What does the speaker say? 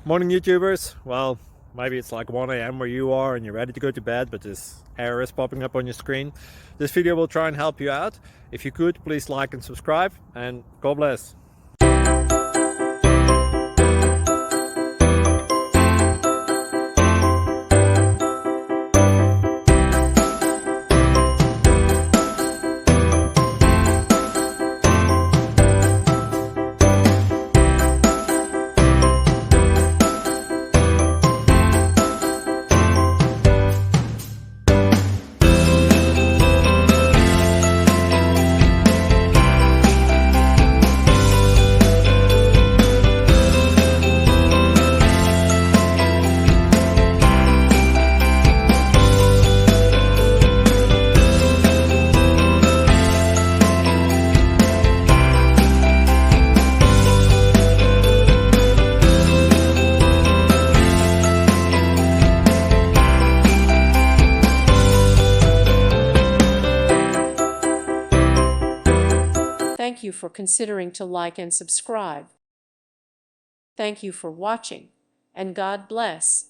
Morning YouTubers. Well, maybe it's like 1 a.m. where you are and you're ready to go to bed, but this error is popping up on your screen. This video will try and help you out. If you could, please like and subscribe, and God bless. Thank you for considering to like and subscribe. Thank you for watching, and God bless.